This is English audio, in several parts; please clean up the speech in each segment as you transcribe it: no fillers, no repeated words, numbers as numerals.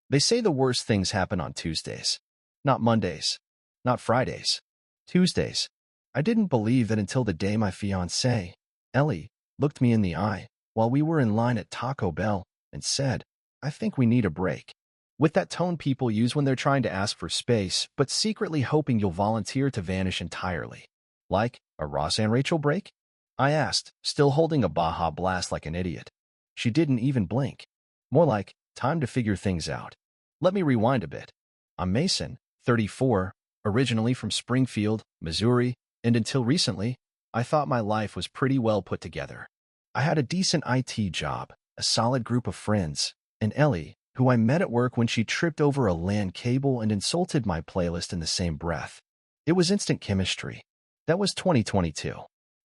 They say the worst things happen on Tuesdays. Not Mondays. Not Fridays. Tuesdays. I didn't believe that until the day my fiancée, Ellie, looked me in the eye while we were in line at Taco Bell and said, "I think we need a break." With that tone people use when they're trying to ask for space, but secretly hoping you'll volunteer to vanish entirely. Like, a Ross and Rachel break? I asked, still holding a Baja Blast like an idiot. She didn't even blink. More like, time to figure things out. Let me rewind a bit. I'm Mason, 34, originally from Springfield, Missouri, and until recently, I thought my life was pretty well put together. I had a decent IT job, a solid group of friends, and Ellie, who I met at work when she tripped over a LAN cable and insulted my playlist in the same breath. It was instant chemistry. That was 2022.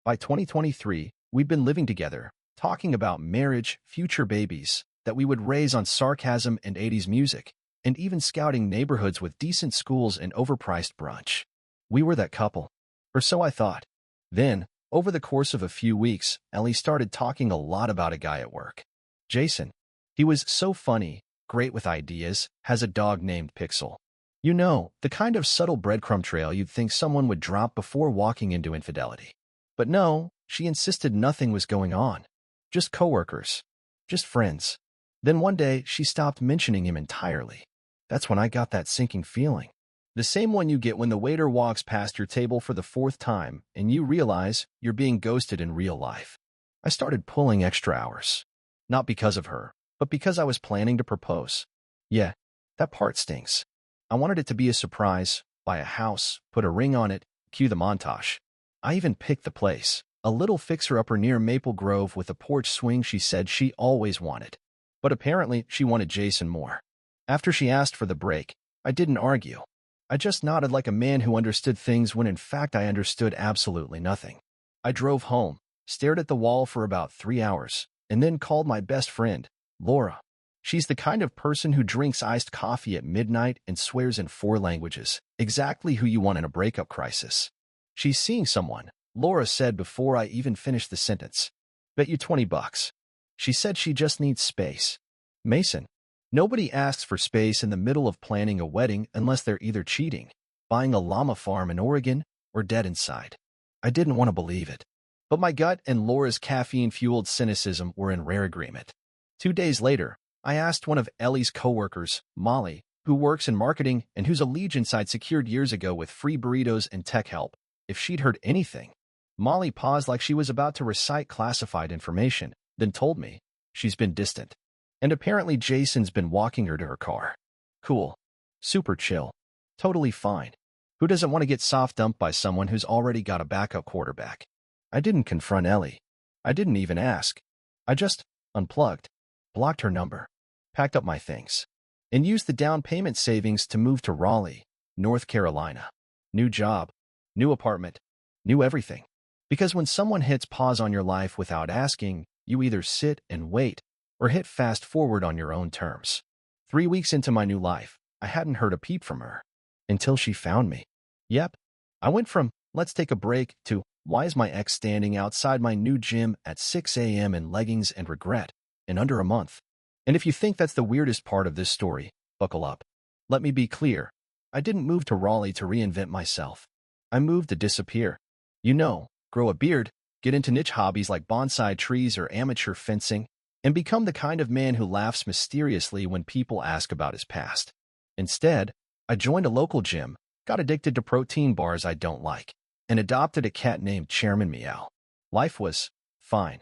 By 2023, we'd been living together, talking about marriage, future babies, that we would raise on sarcasm and 80s music, and even scouting neighborhoods with decent schools and overpriced brunch. We were that couple. Or so I thought. Then, over the course of a few weeks, Ellie started talking a lot about a guy at work. Jason. He was so funny, great with ideas, has a dog named Pixel. You know, the kind of subtle breadcrumb trail you'd think someone would drop before walking into infidelity. But no, she insisted nothing was going on. Just coworkers. Just friends. Then one day, she stopped mentioning him entirely. That's when I got that sinking feeling. The same one you get when the waiter walks past your table for the fourth time and you realize you're being ghosted in real life. I started pulling extra hours. Not because of her, but because I was planning to propose. Yeah, that part stings. I wanted it to be a surprise, buy a house, put a ring on it, cue the montage. I even picked the place, a little fixer-upper near Maple Grove with a porch swing she said she always wanted. But apparently, she wanted Jason more. After she asked for the break, I didn't argue. I just nodded like a man who understood things when in fact I understood absolutely nothing. I drove home, stared at the wall for about 3 hours, and then called my best friend, Laura. She's the kind of person who drinks iced coffee at midnight and swears in 4 languages, exactly who you want in a breakup crisis. She's seeing someone, Laura said before I even finished the sentence. Bet you $20. She said she just needs space. Mason. Nobody asks for space in the middle of planning a wedding unless they're either cheating, buying a llama farm in Oregon, or dead inside. I didn't want to believe it. But my gut and Laura's caffeine-fueled cynicism were in rare agreement. 2 days later, I asked one of Ellie's coworkers, Molly, who works in marketing and whose allegiance I'd secured years ago with free burritos and tech help, if she'd heard anything. Molly paused like she was about to recite classified information, then told me she's been distant. And apparently Jason's been walking her to her car. Cool. Super chill. Totally fine. Who doesn't want to get soft dumped by someone who's already got a backup quarterback? I didn't confront Ellie. I didn't even ask. I just unplugged, blocked her number, packed up my things, and used the down payment savings to move to Raleigh, North Carolina. New job, new apartment, new everything. Because when someone hits pause on your life without asking, you either sit and wait or hit fast forward on your own terms. 3 weeks into my new life, I hadn't heard a peep from her. Until she found me. Yep. I went from, let's take a break, to, why is my ex standing outside my new gym at 6 a.m. in leggings and regret, in under a month? And if you think that's the weirdest part of this story, buckle up. Let me be clear. I didn't move to Raleigh to reinvent myself. I moved to disappear. You know, grow a beard, get into niche hobbies like bonsai trees or amateur fencing, and become the kind of man who laughs mysteriously when people ask about his past. Instead, I joined a local gym, got addicted to protein bars I don't like, and adopted a cat named Chairman Meow. Life was fine.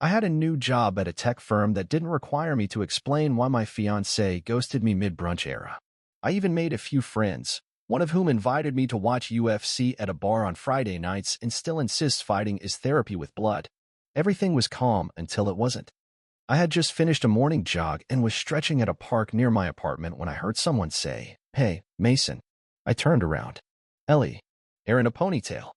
I had a new job at a tech firm that didn't require me to explain why my fiancée ghosted me mid-brunch era. I even made a few friends, one of whom invited me to watch UFC at a bar on Friday nights and still insists fighting is therapy with blood. Everything was calm until it wasn't. I had just finished a morning jog and was stretching at a park near my apartment when I heard someone say, "Hey, Mason." I turned around. Ellie. Hair in a ponytail.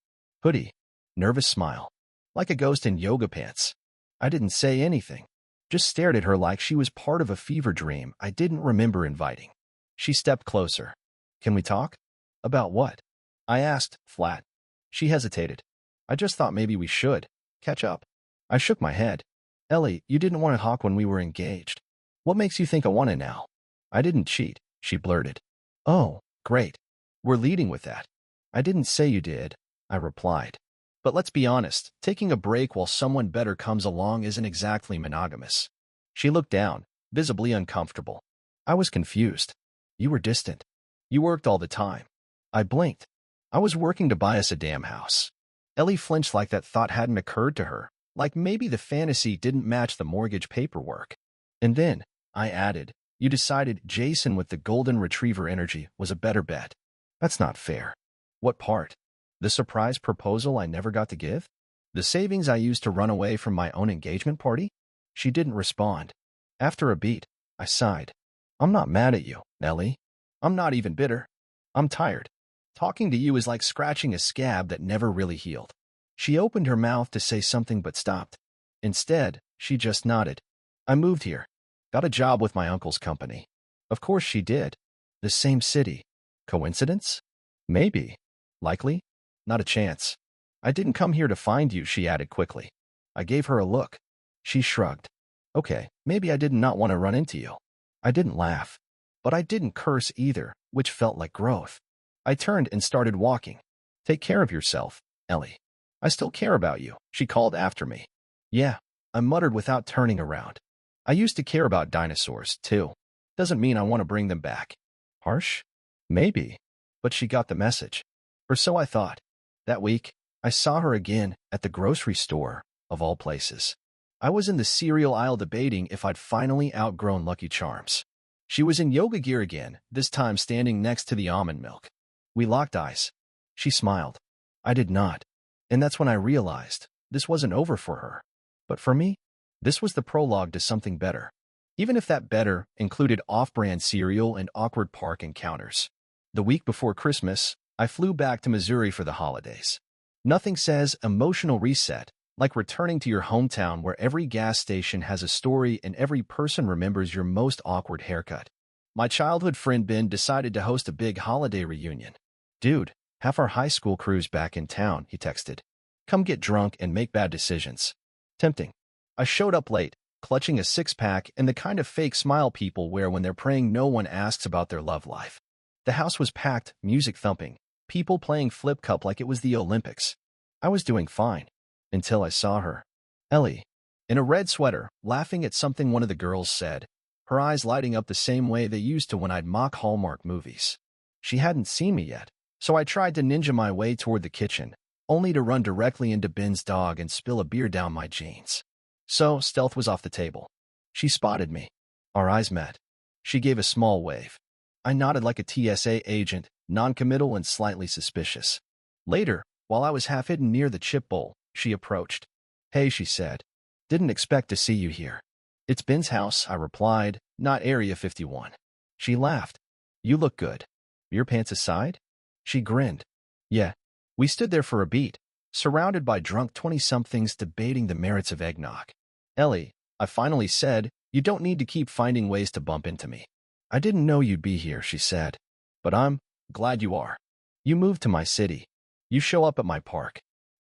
Hoodie. Nervous smile. Like a ghost in yoga pants. I didn't say anything. Just stared at her like she was part of a fever dream I didn't remember inviting. She stepped closer. Can we talk? About what? I asked, flat. She hesitated. I just thought maybe we should catch up. I shook my head. Ellie, you didn't want to talk when we were engaged. What makes you think I want to now? I didn't cheat, she blurted. Oh, great. We're leading with that. I didn't say you did, I replied. But let's be honest, taking a break while someone better comes along isn't exactly monogamous. She looked down, visibly uncomfortable. I was confused. You were distant. You worked all the time. I blinked. I was working to buy us a damn house. Ellie flinched like that thought hadn't occurred to her, like maybe the fantasy didn't match the mortgage paperwork. And then, I added, you decided Jason with the golden retriever energy was a better bet. That's not fair. What part? The surprise proposal I never got to give? The savings I used to run away from my own engagement party? She didn't respond. After a beat, I sighed. I'm not mad at you, Ellie. I'm not even bitter. I'm tired. Talking to you is like scratching a scab that never really healed. She opened her mouth to say something but stopped. Instead, she just nodded. I moved here. Got a job with my uncle's company. Of course she did. The same city. Coincidence? Maybe. Likely? Not a chance. I didn't come here to find you, she added quickly. I gave her a look. She shrugged. Okay, maybe I did not want to run into you. I didn't laugh. But I didn't curse either, which felt like growth. I turned and started walking. Take care of yourself, Ellie. I still care about you, she called after me. Yeah, I muttered without turning around. I used to care about dinosaurs, too. Doesn't mean I want to bring them back. Harsh? Maybe. But she got the message. Or so I thought. That week, I saw her again at the grocery store, of all places. I was in the cereal aisle debating if I'd finally outgrown Lucky Charms. She was in yoga gear again, this time standing next to the almond milk. We locked eyes. She smiled. I did not. And that's when I realized this wasn't over for her. But for me, this was the prologue to something better. Even if that better included off-brand cereal and awkward park encounters. The week before Christmas, I flew back to Missouri for the holidays. Nothing says emotional reset like returning to your hometown where every gas station has a story and every person remembers your most awkward haircut. My childhood friend Ben decided to host a big holiday reunion. Dude, half our high school crew's back in town, he texted. Come get drunk and make bad decisions. Tempting. I showed up late, clutching a six-pack and the kind of fake smile people wear when they're praying no one asks about their love life. The house was packed, music thumping, people playing flip cup like it was the Olympics. I was doing fine. Until I saw her. Ellie. In a red sweater, laughing at something one of the girls said, her eyes lighting up the same way they used to when I'd mock Hallmark movies. She hadn't seen me yet, so I tried to ninja my way toward the kitchen, only to run directly into Ben's dog and spill a beer down my jeans. So, stealth was off the table. She spotted me. Our eyes met. She gave a small wave. I nodded like a TSA agent, non-committal and slightly suspicious. Later, while I was half hidden near the chip bowl, she approached. Hey, she said. Didn't expect to see you here. It's Ben's house, I replied, not Area 51. She laughed. You look good. Your pants aside? She grinned. Yeah. We stood there for a beat, surrounded by drunk 20-somethings debating the merits of eggnog. Ellie, I finally said, you don't need to keep finding ways to bump into me. I didn't know you'd be here, she said. But I'm glad you are. You moved to my city. You show up at my park.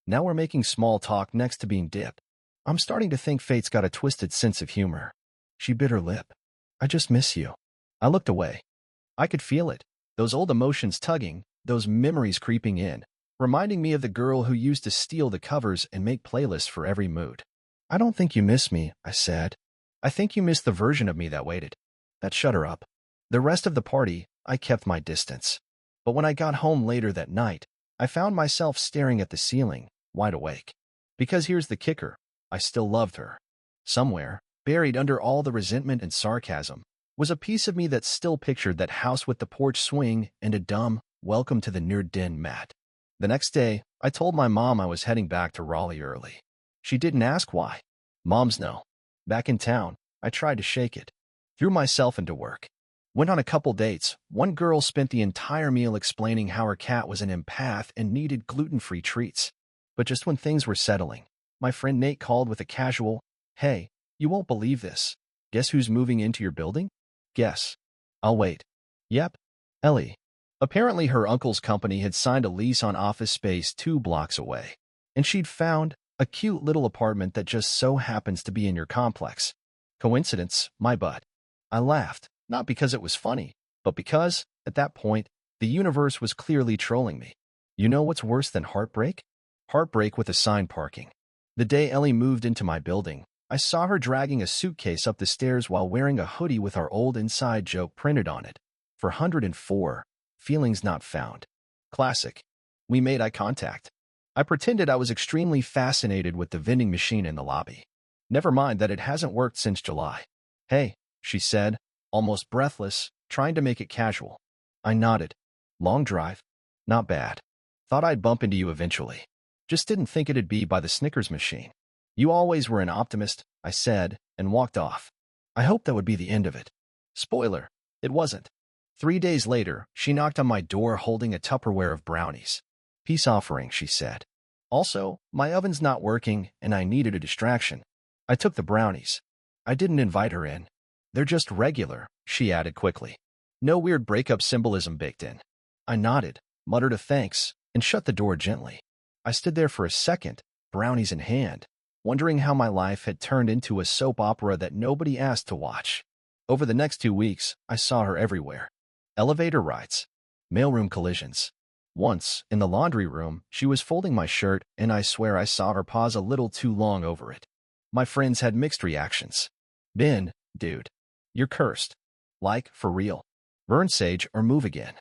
Now we're making small talk next to being dipped. I'm starting to think fate's got a twisted sense of humor. She bit her lip. I just miss you. I looked away. I could feel it. Those old emotions tugging, those memories creeping in, reminding me of the girl who used to steal the covers and make playlists for every mood. I don't think you miss me, I said. I think you miss the version of me that waited. That shut her up. The rest of the party, I kept my distance. But when I got home later that night, I found myself staring at the ceiling, wide awake. Because here's the kicker. I still loved her. Somewhere, buried under all the resentment and sarcasm, was a piece of me that still pictured that house with the porch swing and a dumb, welcome to the nerd den mat. The next day, I told my mom I was heading back to Raleigh early. She didn't ask why. Moms know. Back in town, I tried to shake it. Threw myself into work. Went on a couple dates. One girl spent the entire meal explaining how her cat was an empath and needed gluten-free treats. But just when things were settling, my friend Nate called with a casual, hey, you won't believe this. Guess who's moving into your building? Guess. I'll wait. Yep. Ellie. Apparently her uncle's company had signed a lease on office space 2 blocks away, and she'd found a cute little apartment that just so happens to be in your complex. Coincidence, my butt. I laughed. Not because it was funny, but because, at that point, the universe was clearly trolling me. You know what's worse than heartbreak? Heartbreak with assigned parking. The day Ellie moved into my building, I saw her dragging a suitcase up the stairs while wearing a hoodie with our old inside joke printed on it. For 104, feelings not found. Classic. We made eye contact. I pretended I was extremely fascinated with the vending machine in the lobby. Never mind that it hasn't worked since July. Hey, she said, almost breathless, trying to make it casual. I nodded. Long drive? Not bad. Thought I'd bump into you eventually. Just didn't think it'd be by the Snickers machine. You always were an optimist, I said, and walked off. I hoped that would be the end of it. Spoiler, it wasn't. 3 days later, she knocked on my door holding a Tupperware of brownies. Peace offering, she said. Also, my oven's not working, and I needed a distraction. I took the brownies. I didn't invite her in. They're just regular, she added quickly. No weird breakup symbolism baked in. I nodded, muttered a thanks, and shut the door gently. I stood there for a second, brownies in hand, wondering how my life had turned into a soap opera that nobody asked to watch. Over the next 2 weeks, I saw her everywhere. Elevator rides, mailroom collisions. Once, in the laundry room, she was folding my shirt, and I swear I saw her pause a little too long over it. My friends had mixed reactions. Ben, dude, you're cursed. Like, for real. Burn sage or move again.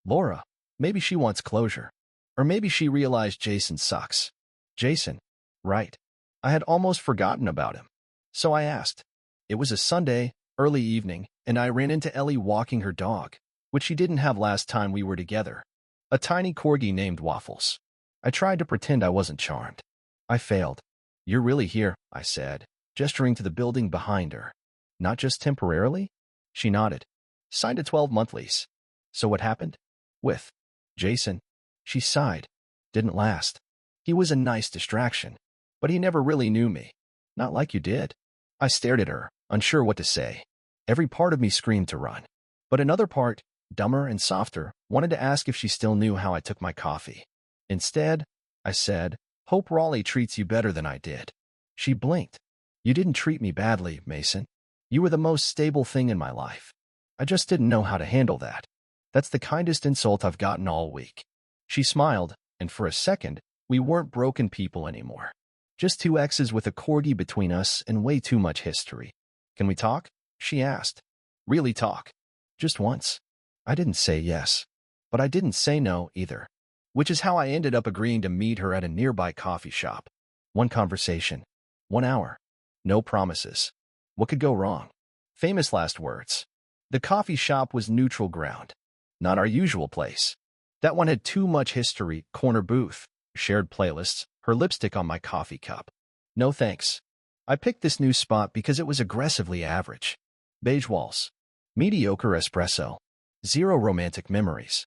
Laura, maybe she wants closure. Or maybe she realized Jason sucks. Jason, right. I had almost forgotten about him. So I asked. It was a Sunday, early evening, and I ran into Ellie walking her dog, which she didn't have last time we were together. A tiny corgi named Waffles. I tried to pretend I wasn't charmed. I failed. You're really here, I said, gesturing to the building behind her. Not just temporarily? She nodded. Signed a 12-month lease. So what happened? With Jason. She sighed. Didn't last. He was a nice distraction, but he never really knew me. Not like you did. I stared at her, unsure what to say. Every part of me screamed to run. But another part, dumber and softer, wanted to ask if she still knew how I took my coffee. Instead, I said, hope Raleigh treats you better than I did. She blinked. You didn't treat me badly, Mason. You were the most stable thing in my life. I just didn't know how to handle that. That's the kindest insult I've gotten all week. She smiled, and for a second, we weren't broken people anymore. Just two exes with a corgi between us and way too much history. Can we talk? She asked. Really talk? Just once. I didn't say yes, but I didn't say no either, which is how I ended up agreeing to meet her at a nearby coffee shop. One conversation. 1 hour. No promises. What could go wrong? Famous last words. The coffee shop was neutral ground. Not our usual place. That one had too much history, corner booth, shared playlists, her lipstick on my coffee cup. No thanks. I picked this new spot because it was aggressively average. Beige walls. Mediocre espresso. Zero romantic memories.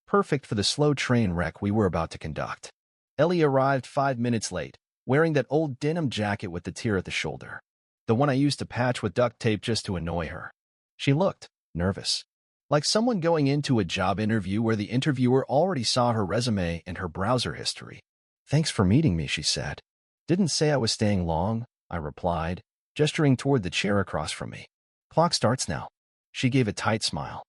Perfect for the slow train wreck we were about to conduct. Ellie arrived 5 minutes late, wearing that old denim jacket with the tear at the shoulder. The one I used to patch with duct tape just to annoy her. She looked nervous. Like someone going into a job interview where the interviewer already saw her resume and her browser history. Thanks for meeting me, she said. Didn't say I was staying long, I replied, gesturing toward the chair across from me. Clock starts now. She gave a tight smile.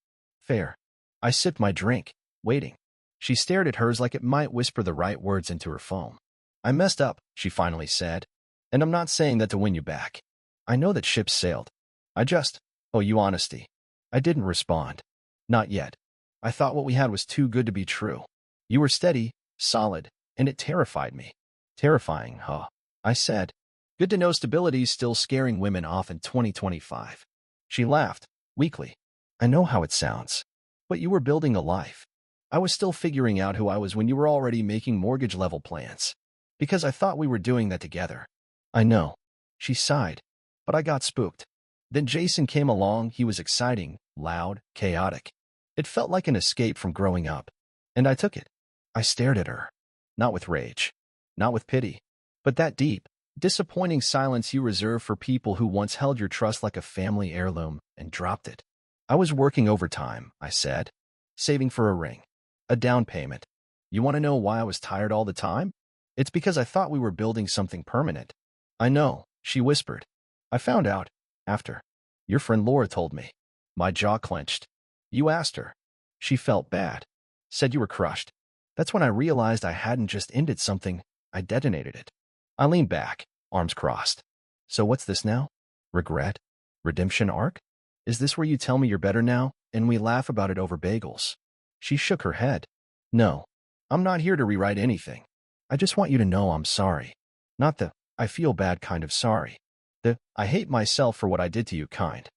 Fair. I sipped my drink, waiting. She stared at hers like it might whisper the right words into her phone. I messed up, she finally said. And I'm not saying that to win you back. I know that ships sailed. I just owe you honesty. I didn't respond. Not yet. I thought what we had was too good to be true. You were steady, solid, and it terrified me. Terrifying, huh? I said. Good to know stability's still scaring women off in 2025. She laughed, weakly. I know how it sounds. But you were building a life. I was still figuring out who I was when you were already making mortgage-level plans. Because I thought we were doing that together. I know. She sighed. But I got spooked. Then Jason came along. He was exciting, loud, chaotic. It felt like an escape from growing up. And I took it. I stared at her. Not with rage. Not with pity. But that deep, disappointing silence you reserve for people who once held your trust like a family heirloom and dropped it. I was working overtime, I said. Saving for a ring. A down payment. You want to know why I was tired all the time? It's because I thought we were building something permanent. I know, she whispered. I found out, after. Your friend Laura told me. My jaw clenched. You asked her. She felt bad. Said you were crushed. That's when I realized I hadn't just ended something, I detonated it. I leaned back, arms crossed. So what's this now? Regret? Redemption arc? Is this where you tell me you're better now, and we laugh about it over bagels? She shook her head. No, I'm not here to rewrite anything. I just want you to know I'm sorry. Not the, I feel bad kind of sorry. The, I hate myself for what I did to you kind.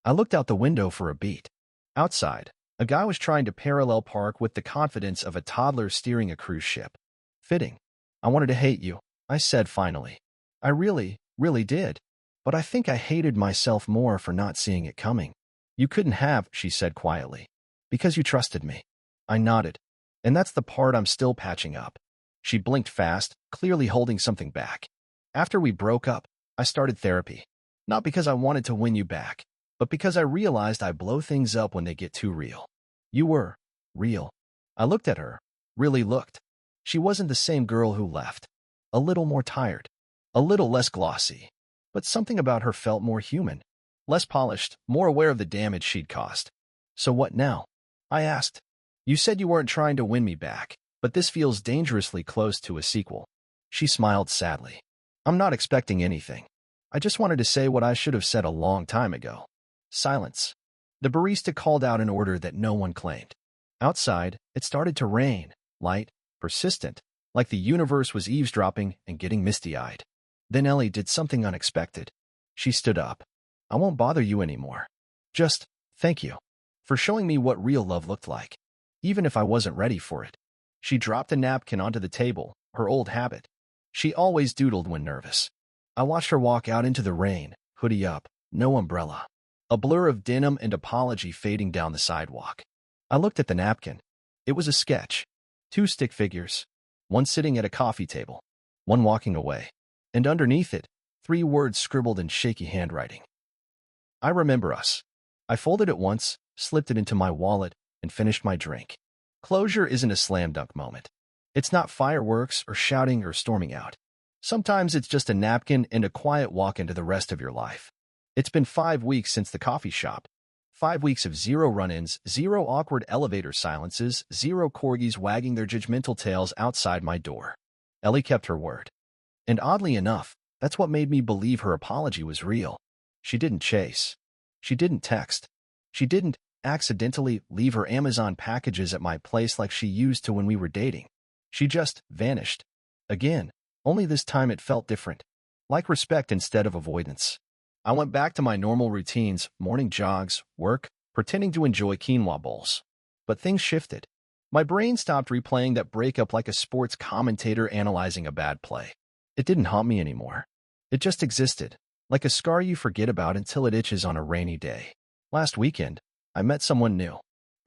I looked out the window for a beat. Outside, a guy was trying to parallel park with the confidence of a toddler steering a cruise ship. Fitting. I wanted to hate you, I said finally. I really did. But I think I hated myself more for not seeing it coming. You couldn't have, she said quietly. Because you trusted me. I nodded. And that's the part I'm still patching up. She blinked fast, clearly holding something back. After we broke up, I started therapy. Not because I wanted to win you back, but because I realized I blow things up when they get too real. You were real. I looked at her, really looked. She wasn't the same girl who left. A little more tired, a little less glossy, but something about her felt more human, less polished, more aware of the damage she'd caused. So what now? I asked. You said you weren't trying to win me back, but this feels dangerously close to a sequel. She smiled sadly. I'm not expecting anything. I just wanted to say what I should have said a long time ago. Silence. The barista called out an order that no one claimed. Outside, it started to rain, light, persistent, like the universe was eavesdropping and getting misty-eyed. Then Ellie did something unexpected. She stood up. I won't bother you anymore. Just, thank you. For showing me what real love looked like. Even if I wasn't ready for it. She dropped a napkin onto the table, her old habit. She always doodled when nervous. I watched her walk out into the rain, hoodie up, no umbrella. A blur of denim and apology fading down the sidewalk. I looked at the napkin. It was a sketch. 2 stick figures. One sitting at a coffee table. One walking away. And underneath it, 3 words scribbled in shaky handwriting. I remember us. I folded it once, slipped it into my wallet, and finished my drink. Closure isn't a slam dunk moment. It's not fireworks or shouting or storming out. Sometimes it's just a napkin and a quiet walk into the rest of your life. It's been 5 weeks since the coffee shop. 5 weeks of 0 run-ins, 0 awkward elevator silences, 0 corgis wagging their judgmental tails outside my door. Ellie kept her word. And oddly enough, that's what made me believe her apology was real. She didn't chase. She didn't text. She didn't accidentally leave her Amazon packages at my place like she used to when we were dating. She just vanished. Again, only this time it felt different. Like respect instead of avoidance. I went back to my normal routines, morning jogs, work, pretending to enjoy quinoa bowls. But things shifted. My brain stopped replaying that breakup like a sports commentator analyzing a bad play. It didn't haunt me anymore. It just existed, like a scar you forget about until it itches on a rainy day. Last weekend, I met someone new.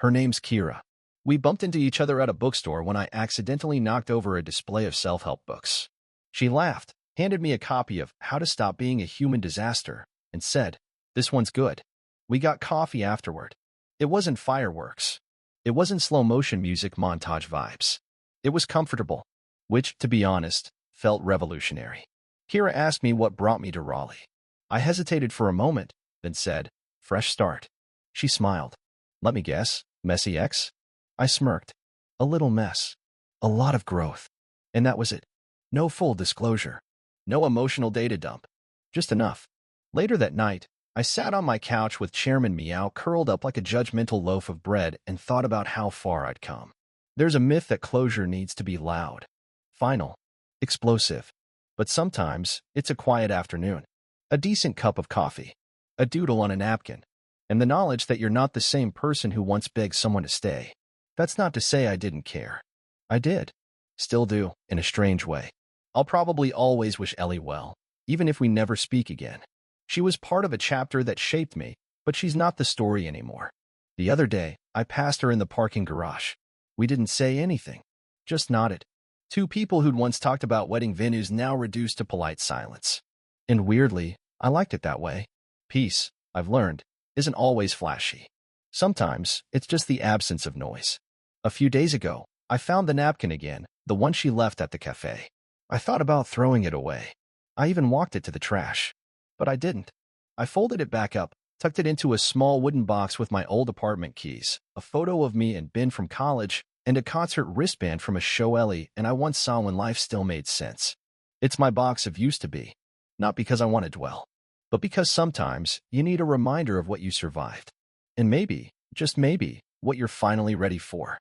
Her name's Kira. We bumped into each other at a bookstore when I accidentally knocked over a display of self-help books. She laughed, handed me a copy of How to Stop Being a Human Disaster, and said, "This one's good." We got coffee afterward. It wasn't fireworks. It wasn't slow-motion music montage vibes. It was comfortable, which, to be honest, felt revolutionary. Kira asked me what brought me to Raleigh. I hesitated for a moment, then said, "Fresh start." She smiled. "Let me guess, messy ex?" I smirked. "A little mess. A lot of growth." And that was it. No full disclosure. No emotional data dump. Just enough. Later that night, I sat on my couch with Chairman Meow curled up like a judgmental loaf of bread and thought about how far I'd come. There's a myth that closure needs to be loud, final, explosive. But sometimes, it's a quiet afternoon. A decent cup of coffee. A doodle on a napkin. And the knowledge that you're not the same person who once begged someone to stay. That's not to say I didn't care. I did. Still do, in a strange way. I'll probably always wish Ellie well, even if we never speak again. She was part of a chapter that shaped me, but she's not the story anymore. The other day, I passed her in the parking garage. We didn't say anything. Just nodded. 2 people who'd once talked about wedding venues now reduced to polite silence. And weirdly, I liked it that way. Peace, I've learned, isn't always flashy. Sometimes, it's just the absence of noise. A few days ago, I found the napkin again, the one she left at the cafe. I thought about throwing it away. I even walked it to the trash. But I didn't. I folded it back up, tucked it into a small wooden box with my old apartment keys, a photo of me and Ben from college, and a concert wristband from a show Ellie and I once saw when life still made sense. It's my box of used to be, not because I want to dwell, but because sometimes you need a reminder of what you survived. And maybe, just maybe, what you're finally ready for.